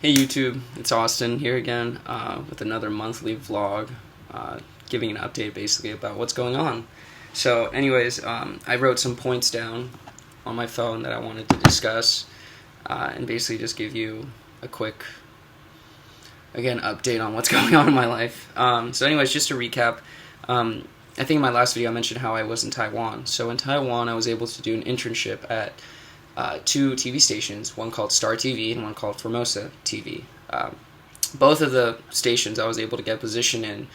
Hey YouTube, it's Austin here again with another monthly vlog, giving an update basically about what's going on. So anyways, I wrote some points down on my phone that I wanted to discuss and basically just give you a quick, again, update on what's going on in my life. So anyways, just to recap, I think in my last video I mentioned how I was in Taiwan. So in Taiwan I was able to do an internship at two TV stations, one called Star TV and one called Formosa TV. Both of the stations I was able to get position in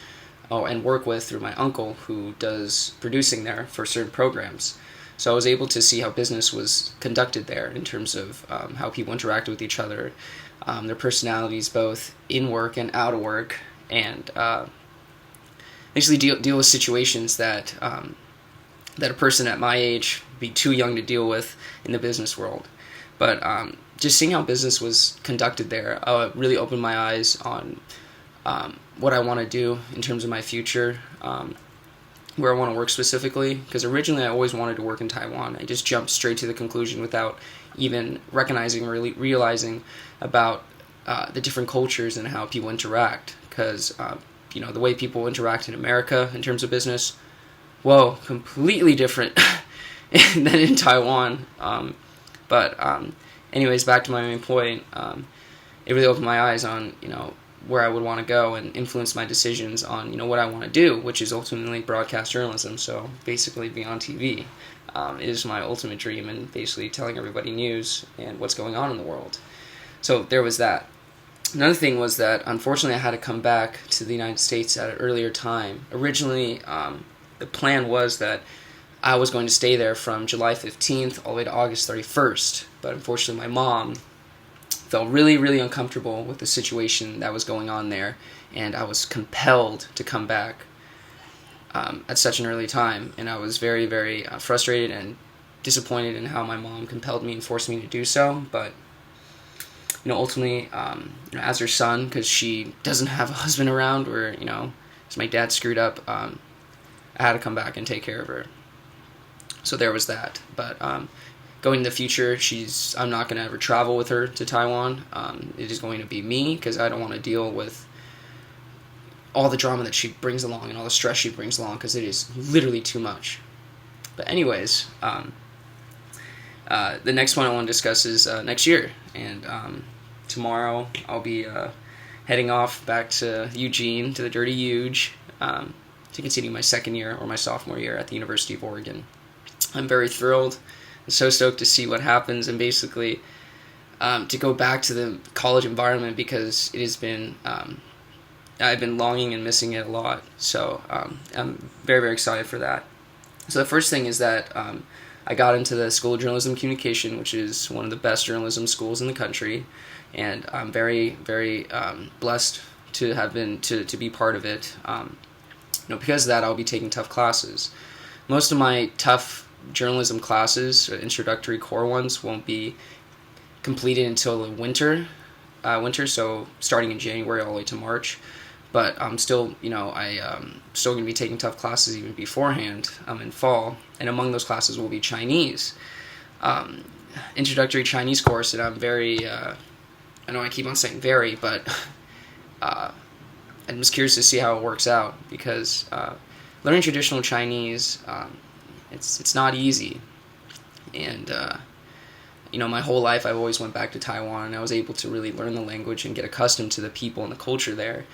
and work with through my uncle who does producing there for certain programs. So I was able to see how business was conducted there in terms of how people interacted with each other, their personalities both in work and out of work, and basically deal with situations that that a person at my age be too young to deal with in the business world. But just seeing how business was conducted there really opened my eyes on what I want to do in terms of my future, where I want to work specifically. Because originally I always wanted to work in Taiwan. I just jumped straight to the conclusion without even recognizing or realizing about the different cultures and how people interact. Because the way people interact in America in terms of business, whoa, completely different than in Taiwan. Anyways, back to my main point. It really opened my eyes on where I would want to go and influence my decisions on what I want to do, which is ultimately broadcast journalism. So basically, be on TV is my ultimate dream, and basically telling everybody news and what's going on in the world. So there was that. Another thing was that unfortunately I had to come back to the United States at an earlier time. Originally, the plan was that I was going to stay there from July 15th all the way to August 31st, but unfortunately my mom felt really, really uncomfortable with the situation that was going on there, and I was compelled to come back at such an early time, and I was very, very frustrated and disappointed in how my mom compelled me and forced me to do so. But ultimately, as her son, because she doesn't have a husband around, or as my dad screwed up, I had to come back and take care of her. So there was that. But going in the future, I'm not going to ever travel with her to Taiwan. It is going to be me, because I don't want to deal with all the drama that she brings along and all the stress she brings along, because it is literally too much. But anyways, the next one I want to discuss is next year. And tomorrow I'll be heading off back to Eugene, to the Dirty Huge, to continue my second year or my sophomore year at the University of Oregon. I'm very thrilled. I'm so stoked to see what happens, and basically to go back to the college environment, because it has been I've been longing and missing it a lot. So I'm very, very excited for that. So the first thing is that I got into the School of Journalism Communication, which is one of the best journalism schools in the country, and I'm very, very blessed to have been to be part of it. Because of that, I'll be taking tough classes. Most of my tough journalism classes, introductory core ones, won't be completed until the winter, so starting in January all the way to March. But I'm still, still going to be taking tough classes even beforehand in fall. And among those classes will be Chinese, introductory Chinese course. And I'm very, I know I keep on saying very, but I'm just curious to see how it works out, because learning traditional Chinese, it's not easy. And my whole life I've always went back to Taiwan, and I was able to really learn the language and get accustomed to the people and the culture there,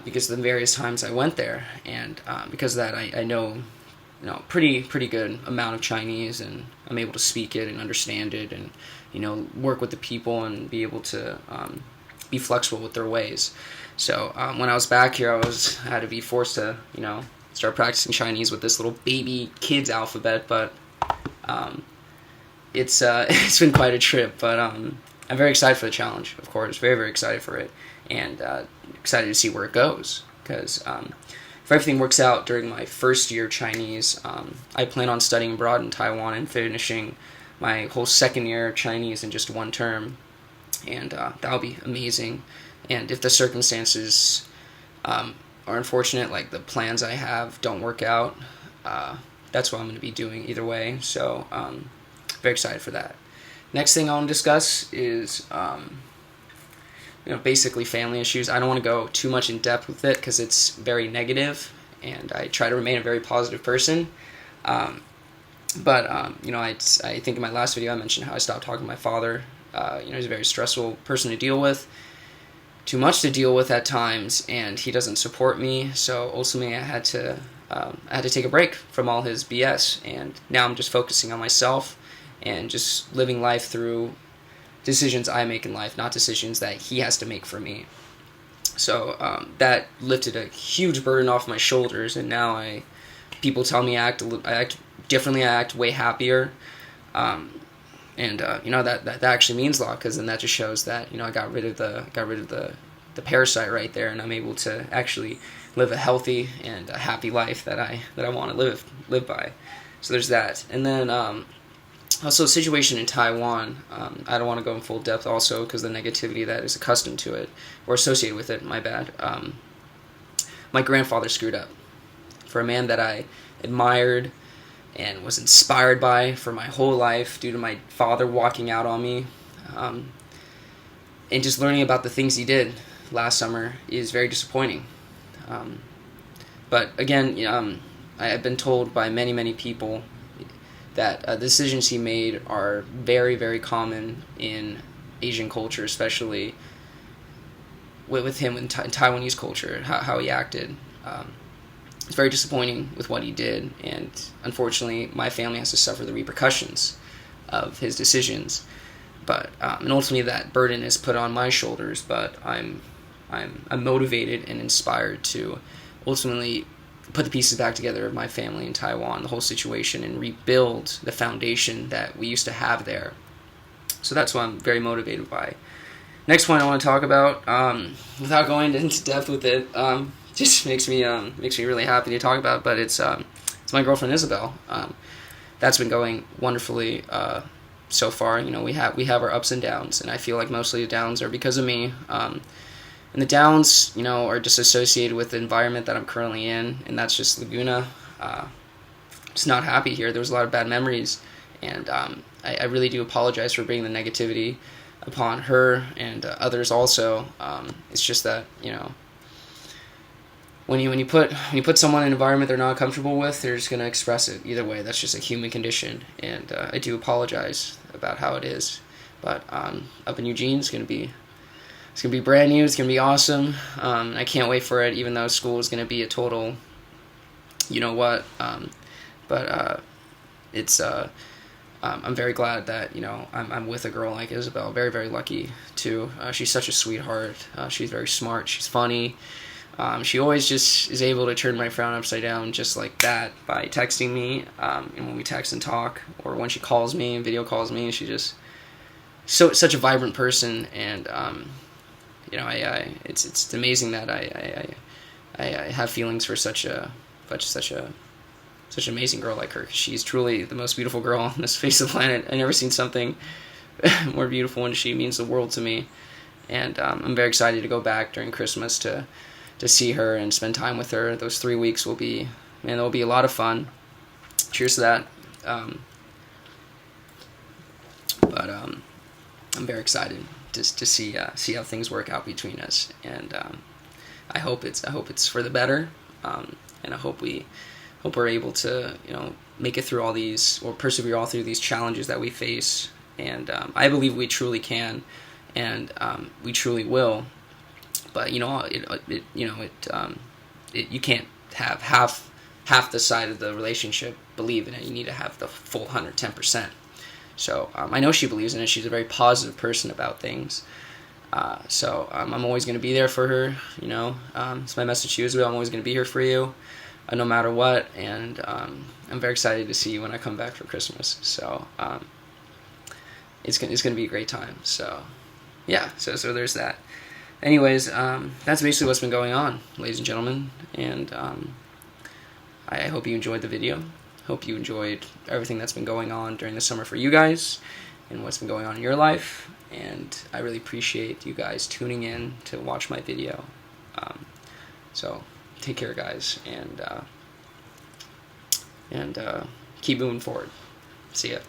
because of the various times I went there. And because of that, I know pretty good amount of Chinese, and I'm able to speak it and understand it, and work with the people and be able to be flexible with their ways. So when I was back here, I had to be forced to start practicing Chinese with this little baby kid's alphabet. But it's been quite a trip. But I'm very excited for the challenge, of course. Very, very excited for it, and excited to see where it goes. Because if everything works out during my first year Chinese, I plan on studying abroad in Taiwan and finishing my whole second year of Chinese in just one term. And that'll be amazing. And if the circumstances are unfortunate, like the plans I have don't work out, that's what I'm going to be doing either way. So very excited for that. Next thing I want to discuss is basically family issues. I don't want to go too much in depth with it because it's very negative, and I try to remain a very positive person. But I think in my last video I mentioned how I stopped talking to my father. He's a very stressful person to deal with, too much to deal with at times, and he doesn't support me. So ultimately, I had to take a break from all his BS, and now I'm just focusing on myself and just living life through decisions I make in life, not decisions that he has to make for me. So that lifted a huge burden off my shoulders, and now people tell me I act differently. I act way happier, that actually means a lot, because then that just shows that I got rid of the parasite right there, and I'm able to actually live a healthy and a happy life that I want to live by. So there's that, and then also situation in Taiwan. I don't want to go in full depth also because the negativity that is accustomed to it or associated with it. My bad. My grandfather screwed up. For a man that I admired and was inspired by for my whole life due to my father walking out on me, and just learning about the things he did last summer is very disappointing. But again, I have been told by many, many people that the decisions he made are very, very common in Asian culture, especially with him in Taiwanese culture, how he acted. It's very disappointing with what he did, and unfortunately my family has to suffer the repercussions of his decisions. But and ultimately that burden is put on my shoulders, but I'm motivated and inspired to ultimately put the pieces back together of my family in Taiwan, the whole situation, and rebuild the foundation that we used to have there. So that's what I'm very motivated by. Next point I want to talk about, without going into depth with it, just makes me really happy to talk about. But it's my girlfriend Isabel. That's been going wonderfully so far. We have our ups and downs, and I feel like mostly the downs are because of me. And the downs, are just associated with the environment that I'm currently in, and that's just Laguna. Just not happy here. There was a lot of bad memories, and I really do apologize for bringing the negativity upon her and others also. It's just that, when you put someone in an environment they're not comfortable with, they're just going to express it either way. That's just a human condition, and I do apologize about how it is. But up in Eugene, it's going to be brand new. It's going to be awesome. I can't wait for it, even though school is going to be a total, I'm very glad that, I'm with a girl like Isabel. Very, very lucky, too. She's such a sweetheart. She's very smart. She's funny. She always just is able to turn my frown upside down just like that by texting me, and when we text and talk, or when she calls me and video calls me, she just such a vibrant person, and it's amazing that I have feelings for such an amazing girl like her. She's truly the most beautiful girl on this face of the planet. I've never seen something more beautiful, and she means the world to me. And I'm very excited to go back during Christmas to see her and spend time with her. Those 3 weeks will be a lot of fun. Cheers to that. But I'm very excited to see how things work out between us, and I hope it's for the better, and I hope we're able to make it through all these, or persevere all through these challenges that we face, and I believe we truly can, and we truly will. But you can't have half the side of the relationship believe in it. You need to have the full 110%. So I know she believes in it. She's a very positive person about things. So I'm always going to be there for her. It's my message to you as well. I'm always going to be here for you, no matter what. And I'm very excited to see you when I come back for Christmas. So it's going to be a great time. So yeah. So there's that. Anyways, that's basically what's been going on, ladies and gentlemen. And I hope you enjoyed the video. Hope you enjoyed everything that's been going on during the summer for you guys and what's been going on in your life. And I really appreciate you guys tuning in to watch my video. So take care, guys, and keep moving forward. See ya.